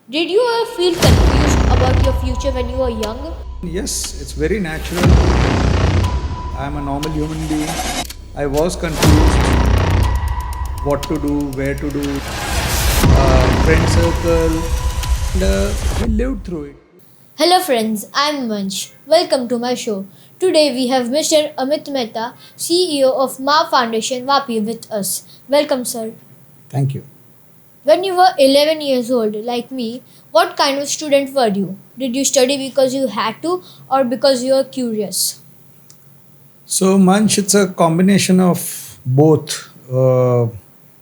Did you ever feel confused about your future when you were young? Yes, it's very natural. I'm a normal human being. I was confused what to do, where to do, friend circle, and we lived through it. Hello friends, I'm Manch. Welcome to my show. Today we have Mr. Amit Mehta, CEO of Maa Foundation Vapi with us. Welcome sir. Thank you. When you were 11 years old like me, what kind of student were you? Did you study because you had to or because you were curious? So, Manch, it's a combination of both.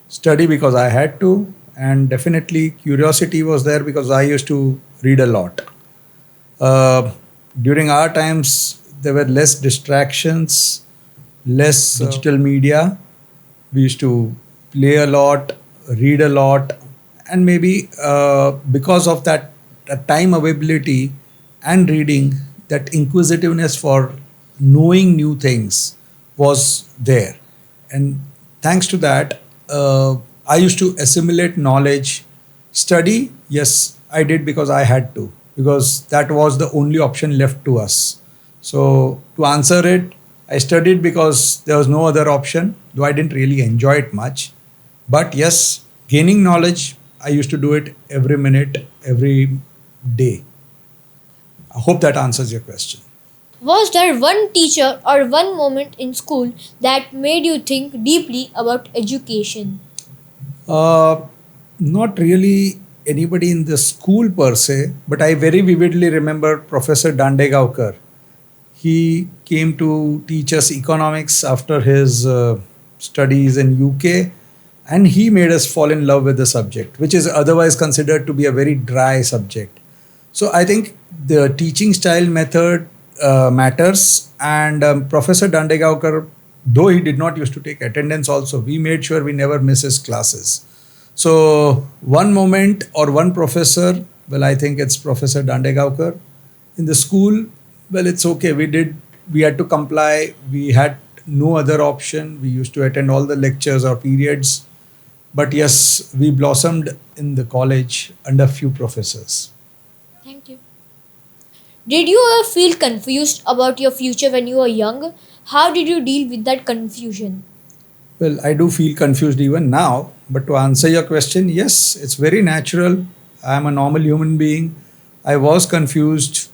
Study because I had to, and definitely curiosity was there because I used to read a lot. Uh, During our times, there were less distractions, less digital media. We used to play a lot, read a lot, and maybe because of that time availability and reading, that inquisitiveness for knowing new things was there. And thanks to that, I used to assimilate knowledge. Study, yes, I did because I had to, because that was the only option left to us. So, to answer it, I studied because there was no other option, though I didn't really enjoy it much. But yes, gaining knowledge, I used to do it every minute, every day. I hope that answers your question. Was there one teacher or one moment in school that made you think deeply about education? Uh, Not really anybody in the school per se, but I very vividly remember Professor Dandegaukar. He came to teach us economics after his studies in UK, and he made us fall in love with the subject, which is otherwise considered to be a very dry subject. So I think the teaching style method matters, and Professor Dandegaukar, though he did not used to take attendance also, we made sure we never miss his classes. So one moment or one professor, well, I think it's Professor Dandegaukar. In the school, well, it's okay. We had to comply. We had no other option. We used to attend all the lectures or periods. But yes, we blossomed in the college under few professors. Thank you. Did you ever feel confused about your future when you were young? How did you deal with that confusion? Well, I do feel confused even now. But to answer your question, yes, it's very natural. I'm a normal human being. I was confused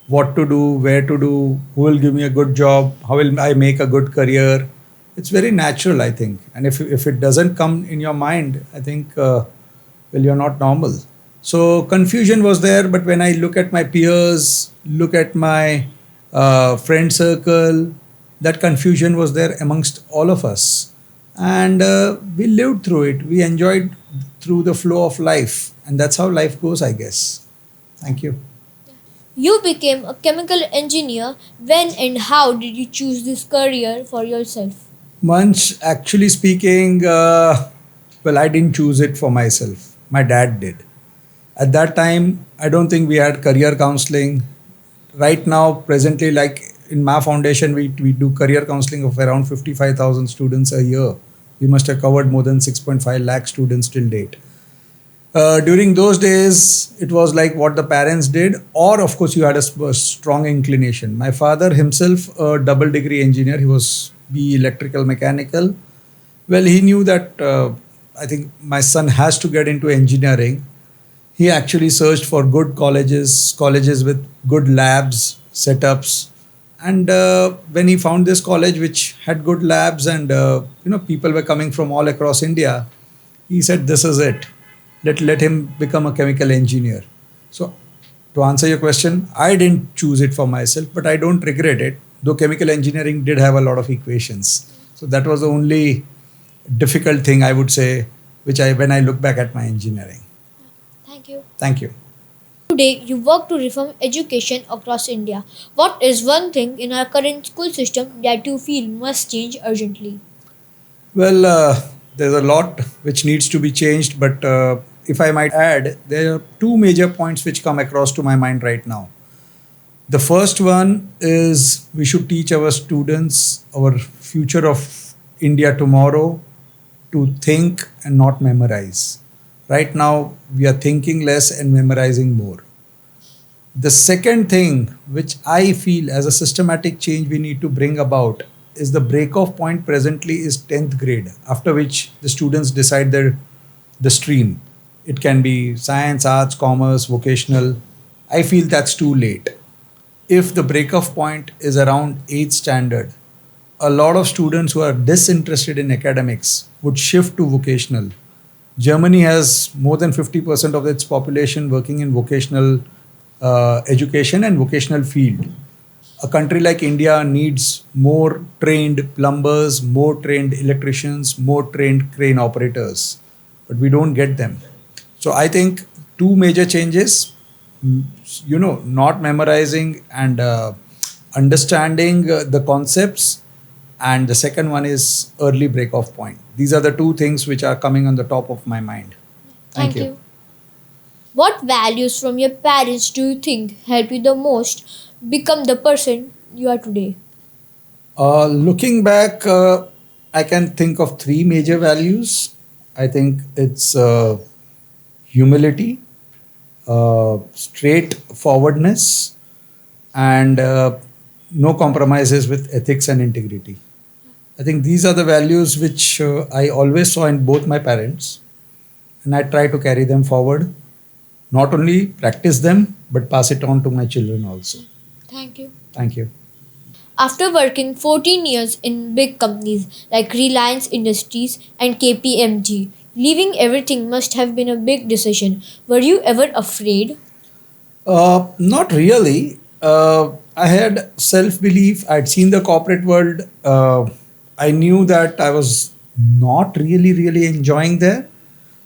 what to do, where to do, who will give me a good job, how will I make a good career. It's very natural, I think. And if it doesn't come in your mind, I think, well, you're not normal. So confusion was there, but when I look at my peers, look at my friend circle, that confusion was there amongst all of us. And we lived through it. We enjoyed through the flow of life. And that's how life goes, I guess. Thank you. You became a chemical engineer. When and how did you choose this career for yourself? Munch, actually speaking, well, I didn't choose it for myself. My dad did. At that time, I don't think we had career counseling. Right now, presently, like in Maa Foundation, we do career counseling of around 55,000 students a year. We must have covered more than 6.5 lakh students till date. During those days, it was like what the parents did, or of course, you had a strong inclination. My father himself, a double degree engineer, he was B electrical mechanical. Well, he knew that I think my son has to get into engineering. He actually searched for good colleges, colleges with good labs, setups, and when he found this college which had good labs and people were coming from all across India, he said, "This is it. Let him become a chemical engineer." So, to answer your question, I didn't choose it for myself, but I don't regret it. Though chemical engineering did have a lot of equations, so that was the only difficult thing I would say, which I when I look back at my engineering. Thank you. Thank you. Today, you work to reform education across India. What is one thing in our current school system that you feel must change urgently? Well, there's a lot which needs to be changed, but if I might add, there are two major points which come across to my mind right now. The first one is we should teach our students our future of India tomorrow to think and not memorize. Right now, we are thinking less and memorizing more. The second thing which I feel as a systematic change we need to bring about is the break-off point presently is 10th grade, after which the students decide the stream. It can be science, arts, commerce, vocational. I feel that's too late. If the break-off point is around 8th standard, a lot of students who are disinterested in academics would shift to vocational. Germany has more than 50% of its population working in vocational education and vocational field. A country like India needs more trained plumbers, more trained electricians, more trained crane operators, but we don't get them. So I think two major changes, not memorizing and understanding the concepts, and the second one is early break off point. These are the two things which are coming on the top of my mind. Thank Thank you. you. What values from your parents do you think help you the most become the person you are today? Looking back, I can think of three major values. I think it's humility, straightforwardness, and no compromises with ethics and integrity. I think these are the values which I always saw in both my parents, and I try to carry them forward. Not only practice them, but pass it on to my children also. Thank you. Thank you. After working 14 years in big companies like Reliance Industries and KPMG, leaving everything must have been a big decision. Were you ever afraid? Not really. I had self belief. I'd seen the corporate world. I knew that I was not really enjoying there.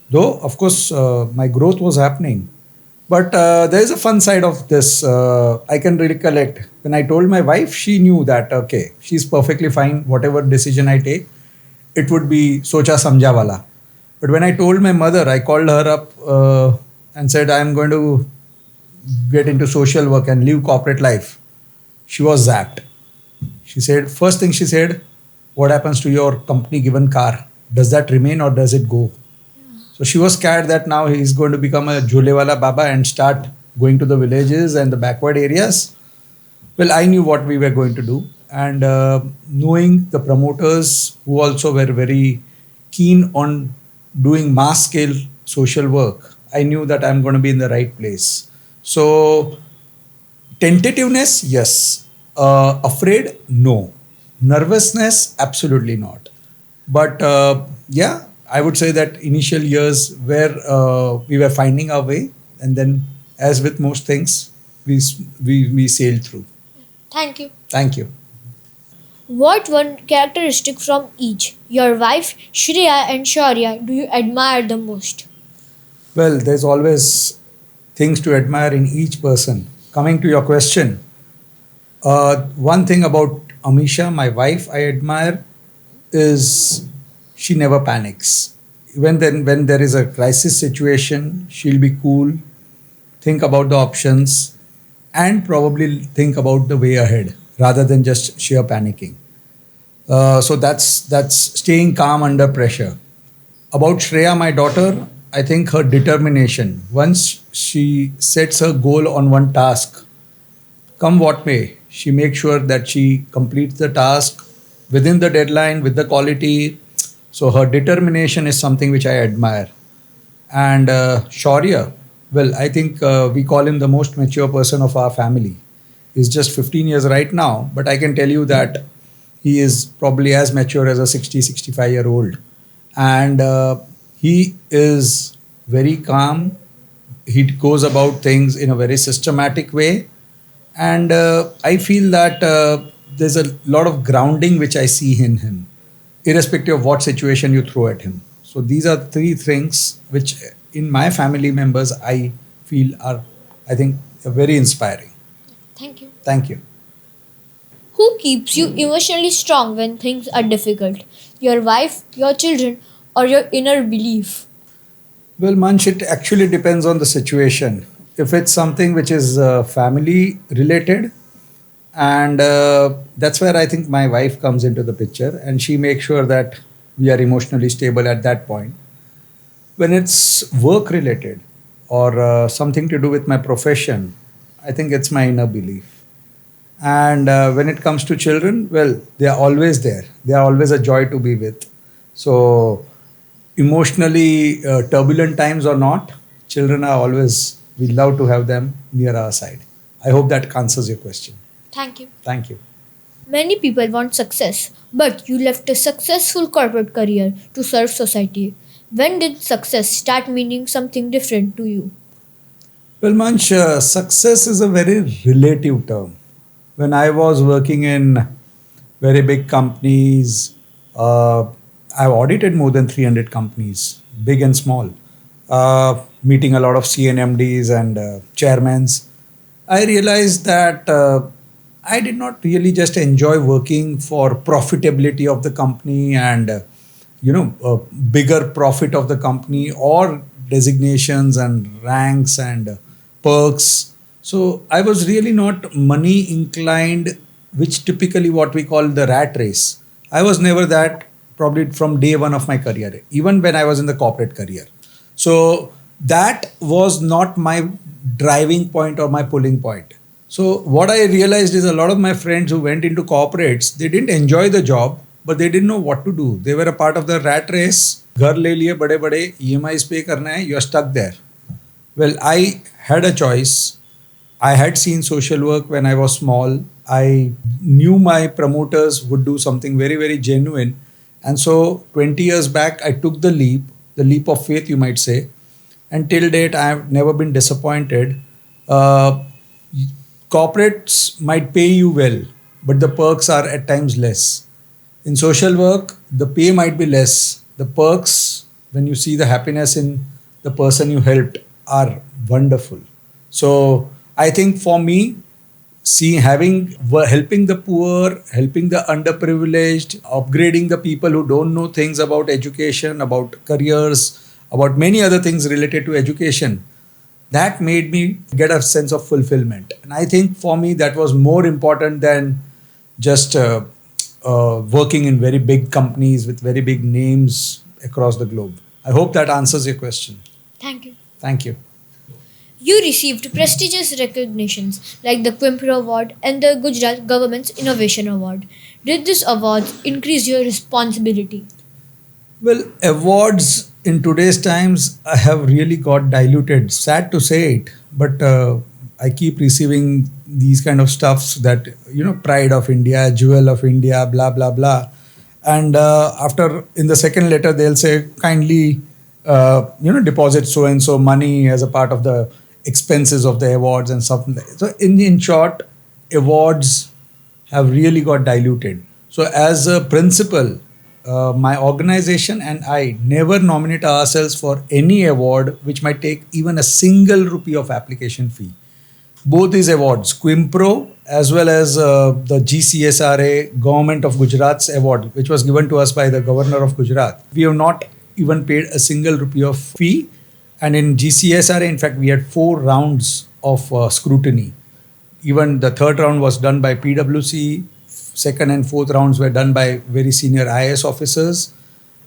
Though, of course, my growth was happening. But there is a fun side of this. I can recollect when I told my wife, she knew that, okay, she's perfectly fine. Whatever decision I take, it would be socha samjha wala. But when I told my mother, I called her up and said, I'm going to get into social work and live corporate life. She was zapped. She said, first thing she said, what happens to your company given car? Does that remain or does it go? So she was scared that now he is going to become a Jholewala Baba and start going to the villages and the backward areas. Well, I knew what we were going to do. And knowing the promoters who also were very keen on doing mass scale social work, I knew that I'm going to be in the right place. So, tentativeness, yes. Afraid, no. Nervousness, absolutely not. But yeah, I would say that initial years where we were finding our way, and then, as with most things, we sailed through. Thank you. Thank you. What one characteristic from each, your wife Shreya and Shaurya, do you admire the most? Well, there's always things to admire in each person. Coming to your question, one thing about Amisha, my wife, I admire is she never panics. Even then, when there is a crisis situation, she'll be cool, think about the options, and probably think about the way ahead rather than just sheer panicking. So that's staying calm under pressure. About Shreya, my daughter, I think her determination. Once she sets her goal on one task, come what may, she makes sure that she completes the task within the deadline with the quality. So her determination is something which I admire. And Shaurya, well, I think we call him the most mature person of our family. He's just 15 years right now, but I can tell you that he is probably as mature as a 65-year-old. And he is very calm. He goes about things in a very systematic way. And I feel that there's a lot of grounding which I see in him, irrespective of what situation you throw at him. So these are three things which in my family members I feel are, I think, very inspiring. Thank you. Thank you. Who keeps you emotionally strong when things are difficult? Your wife, your children, or your inner belief? Well, Manch, it actually depends on the situation. If it's something which is family related, and that's where I think my wife comes into the picture, and she makes sure that we are emotionally stable at that point. When it's work related or something to do with my profession, I think it's my inner belief. And when it comes to children, well, they are always there. They are always a joy to be with. So, emotionally turbulent times or not, children are always, we love to have them near our side. I hope that answers your question. Thank you. Thank you. Many people want success, but you left a successful corporate career to serve society. When did success start meaning something different to you? Well, Manch, success is a very relative term. When I was working in very big companies, I've audited more than 300 companies, big and small, meeting a lot of CNMDs and chairmans. I realized that I did not really just enjoy working for profitability of the company and a bigger profit of the company or designations and ranks and perks. So I was really not money inclined, which typically what we call the rat race. I was never that, probably from day one of my career, even when I was in the corporate career. So that was not my driving point or my pulling point. So what I realized is a lot of my friends who went into corporates, they didn't enjoy the job, but they didn't know what to do. They were a part of the rat race. घर ले लिए बड़े बड़े EMIs पे करना है, you are stuck there. Well, I had a choice. I had seen social work when I was small. I knew my promoters would do something very, very genuine. And so 20 years back, I took the leap of faith, you might say. And till date, I have never been disappointed. Uh, Corporates might pay you well, but the perks are at times less. In social work, the pay might be less. The perks, when you see the happiness in the person you helped, are wonderful. So I think for me, helping the poor, helping the underprivileged, upgrading the people who don't know things about education, about careers, about many other things related to education, that made me get a sense of fulfillment. And I think for me, that was more important than just working in very big companies with very big names across the globe. I hope that answers your question. Thank you. Thank you. You received prestigious recognitions like the Quimpro Award and the Gujarat Government's Innovation Award. Did these awards increase your responsibility? Well, awards in today's times have really got diluted. Sad to say it, but I keep receiving these kind of stuffs that, pride of India, jewel of India, blah blah blah. And after in the second letter, they'll say kindly, deposit so and so money as a part of the expenses of the awards and something like that. So in short, awards have really got diluted. So as a principal, my organization and I never nominate ourselves for any award which might take even a single rupee of application fee. Both these awards, Quimpro as well as the GCSRA Government of Gujarat's award, which was given to us by the Governor of Gujarat, we have not even paid a single rupee of fee. And in GCSRA, in fact, we had 4 rounds of scrutiny. Even the third round was done by PwC, second and fourth rounds were done by very senior IAS officers.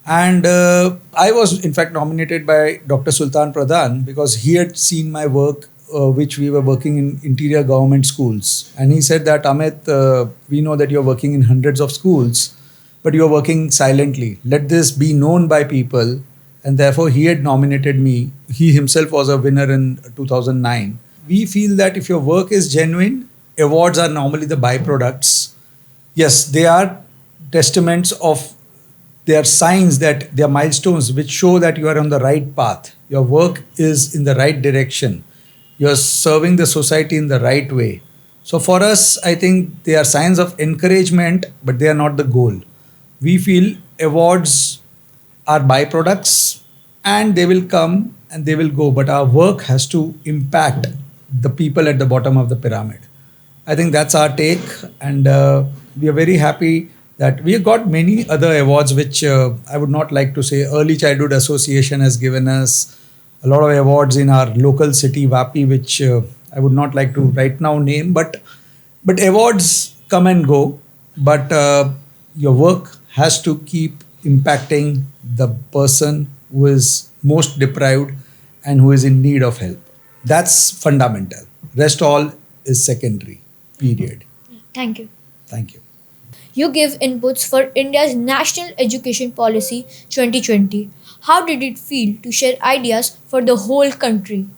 And I was, in fact, nominated by Dr. Sultan Pradhan because he had seen my work, which we were working in interior government schools. And he said that, Amit, we know that you're working in hundreds of schools, but you're working silently. Let this be known by people. And therefore, he had nominated me. He himself was a winner in 2009. We feel that if your work is genuine, awards are normally the byproducts. Yes, they are testaments of, they are signs that they are milestones which show that you are on the right path. Your work is in the right direction. You are serving the society in the right way. So for us, I think they are signs of encouragement, but they are not the goal. We feel awards are byproducts and they will come and they will go, but our work has to impact the people at the bottom of the pyramid. I think that's our take, and we are very happy that we have got many other awards which I would not like to say. Early Childhood Association has given us a lot of awards in our local city, Vapi, which I would not like to right now name, but awards come and go, but your work has to keep impacting the person who is most deprived and who is in need of help. That's fundamental. Rest all is secondary. Period. Thank you. Thank you. You give inputs for India's National Education Policy 2020. How did it feel to share ideas for the whole country?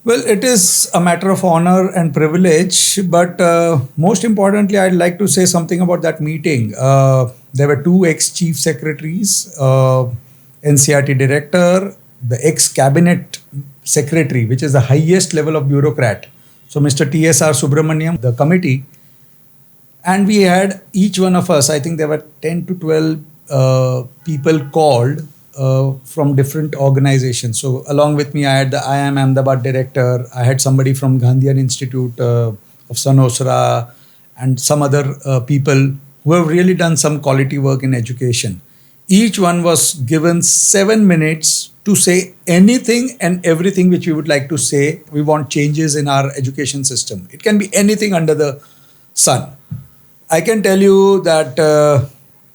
Well, it is a matter of honor and privilege, but most importantly, I'd like to say something about that meeting. There were two ex chief secretaries, NCRT director, the ex cabinet secretary, which is the highest level of bureaucrat. So, Mr. TSR Subramaniam, the committee, and we had each one of us, I think there were 10 to 12 people called from different organizations. So along with me, I had the IIM Ahmedabad director, I had somebody from Gandhian Institute of Sanosra, and some other people who have really done some quality work in education. Each one was given 7 minutes to say anything and everything which we would like to say. We want changes in our education system. It can be anything under the sun. I can tell you that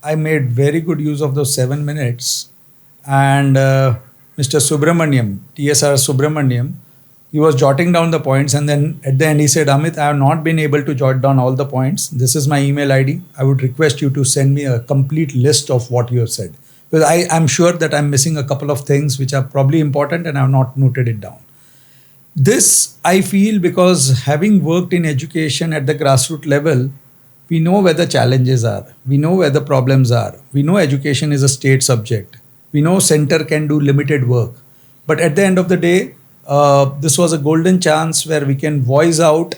I made very good use of those 7 minutes. And Mr. Subramaniam, TSR Subramaniam, he was jotting down the points. And then at the end, he said, Amit, I have not been able to jot down all the points. This is my email ID. I would request you to send me a complete list of what you have said. Because I'm sure that I'm missing a couple of things which are probably important and I have not noted it down. This I feel because having worked in education at the grassroots level, we know where the challenges are. We know where the problems are. We know education is a state subject. We know center can do limited work. But at the end of the day, this was a golden chance where we can voice out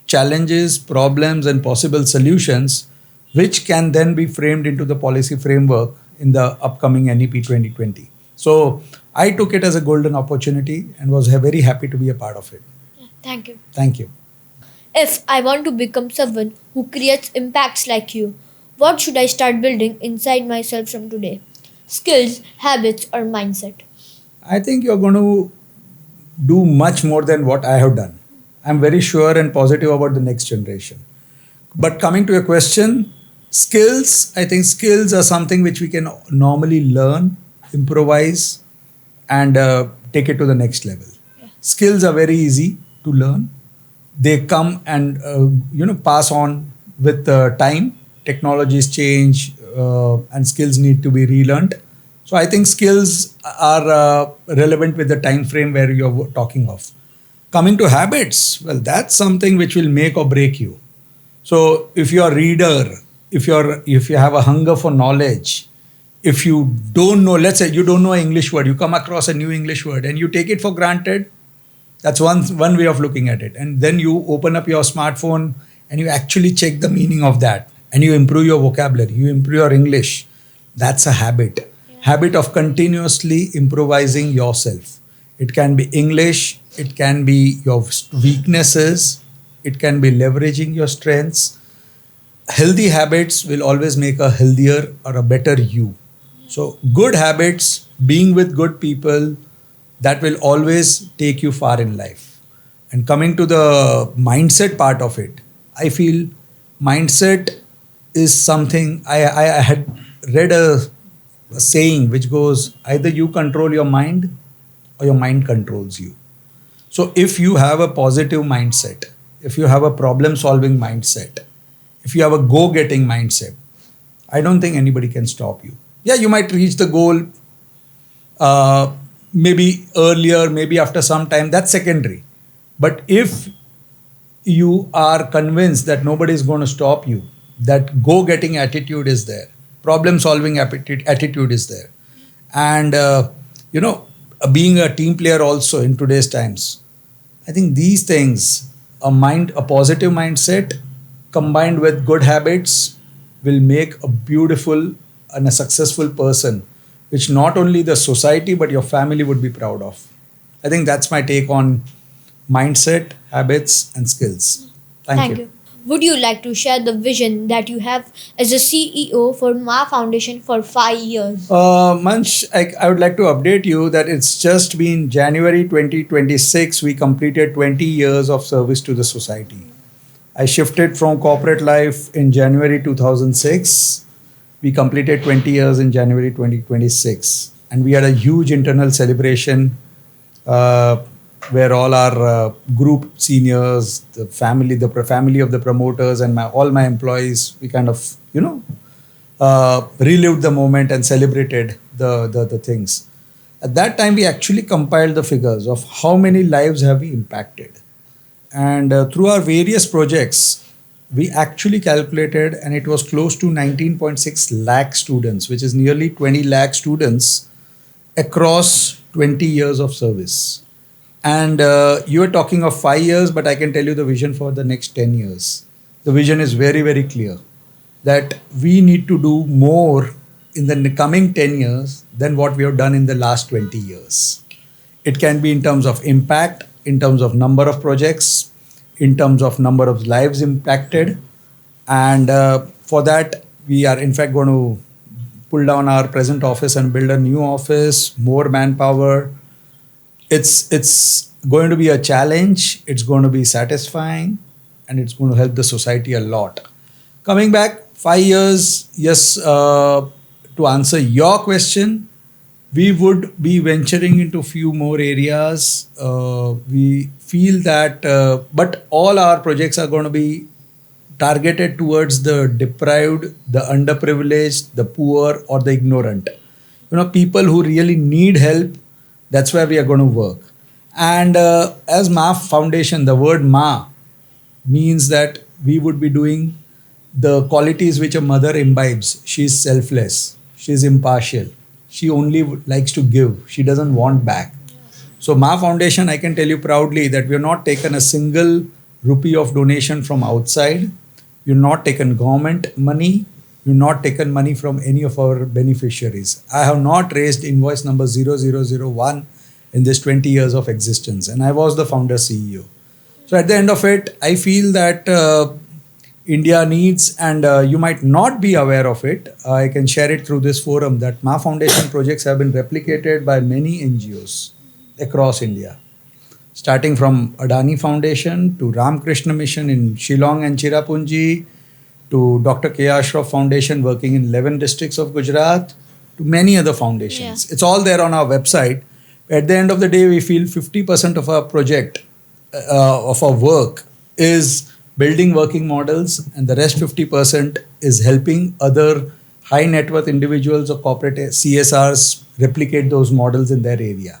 challenges, problems, and possible solutions, which can then be framed into the policy framework in the upcoming NEP 2020. So I took it as a golden opportunity and was very happy to be a part of it. Thank you. Thank you. If I want to become someone who creates impacts like you, what should I start building inside myself from today? Skills, habits, or mindset? I think you're going to do much more than what I have done. I'm very sure and positive about the next generation. But coming to your question, skills, I think skills are something which we can normally learn, improvise, and take it to the next level. Skills are very easy to learn. They come and pass on with time. Technologies change and skills need to be relearned. So I think skills are relevant with the time frame where you're talking of. Coming to habits, well, that's something which will make or break you. So if you're a reader, if you have a hunger for knowledge, if you don't know, let's say you don't know an English word, you come across a new English word and you take it for granted. That's one way of looking at it. And then you open up your smartphone and you actually check the meaning of that and you improve your vocabulary, you improve your English. That's a habit. Habit of continuously improvising yourself. It can be English, it can be your weaknesses, it can be leveraging your strengths. Healthy habits will always make a healthier or a better you. So good habits, being with good people, that will always take you far in life. And coming to the mindset part of it, I feel mindset is something, I had read a saying which goes, either you control your mind or your mind controls you. So if you have a positive mindset, if you have a problem solving mindset, if you have a go-getting mindset, I don't think anybody can stop you. Yeah, you might reach the goal maybe earlier, maybe after some time, that's secondary. But if you are convinced that nobody is going to stop you, that go-getting attitude is there, problem-solving attitude is there, and being a team player also in today's times, I think these things, a positive mindset combined with good habits will make a beautiful and a successful person, which not only the society but your family would be proud of. I think that's my take on mindset, habits, and skills. Thank you. Would you like to share the vision that you have as a CEO for Maa Foundation for 5 years? Manch, I would like to update you that it's just been January 2026, we completed 20 years of service to the society. I shifted from corporate life in January 2006. We completed 20 years in January 2026. and we had a huge internal celebration uh, where all our group seniors, the family of the promoters, and all my employees, we kind of relived the moment and celebrated the things. At that time, we actually compiled the figures of how many lives have we impacted. And through our various projects, we actually calculated, and it was close to 19.6 lakh students, which is nearly 20 lakh students across 20 years of service. And you are talking of 5 years, but I can tell you the vision for the next 10 years. The vision is very, very clear that we need to do more in the coming 10 years than what we have done in the last 20 years. It can be in terms of impact, in terms of number of projects, in terms of number of lives impacted. And for that, we are in fact going to pull down our present office and build a new office, more manpower. It's going to be a challenge. It's going to be satisfying, and it's going to help the society a lot. Coming back 5 years, yes, to answer your question, we would be venturing into few more areas. We feel that, but all our projects are going to be targeted towards the deprived, the underprivileged, the poor, or the ignorant. People who really need help. That's where we are going to work. And as Maa Foundation, the word Ma means that we would be doing the qualities which a mother imbibes. She's selfless, she's impartial, she only likes to give, she doesn't want back. So, Maa Foundation, I can tell you proudly that we have not taken a single rupee of donation from outside. We have not taken government money. We have not taken money from any of our beneficiaries. I have not raised invoice number 0001 in this 20 years of existence, and I was the founder CEO. So, at the end of it, I feel that India needs, and you might not be aware of it, I can share it through this forum, that Maa Foundation projects have been replicated by many NGOs across India, starting from Adani Foundation to Ramakrishna Mission in Shillong and Cherrapunji, to Dr. K. Ashraf Foundation working in 11 districts of Gujarat, to many other foundations. Yeah. It's all there on our website. At the end of the day, we feel 50% of our project, of our work, is building working models, and the rest 50% is helping other high net worth individuals or corporate CSRs replicate those models in their area.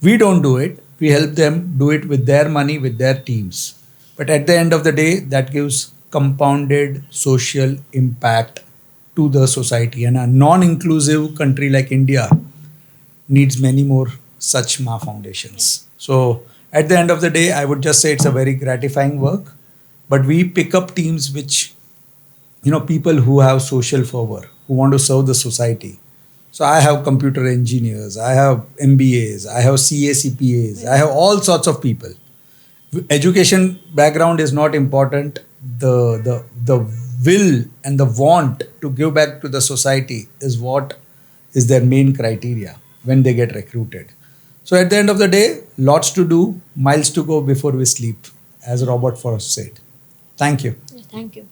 We don't do it. We help them do it with their money, with their teams. But at the end of the day, that gives compounded social impact to the society. And a non-inclusive country like India needs many more such Maa Foundations. So at the end of the day, I would just say it's a very gratifying work. But we pick up teams which, people who have social fervor, who want to serve the society. So I have computer engineers, I have MBAs, I have CACPAs, I have all sorts of people. Education background is not important. The will and the want to give back to the society is what is their main criteria when they get recruited. So at the end of the day, lots to do, miles to go before we sleep, as Robert Frost said. Thank you. Thank you.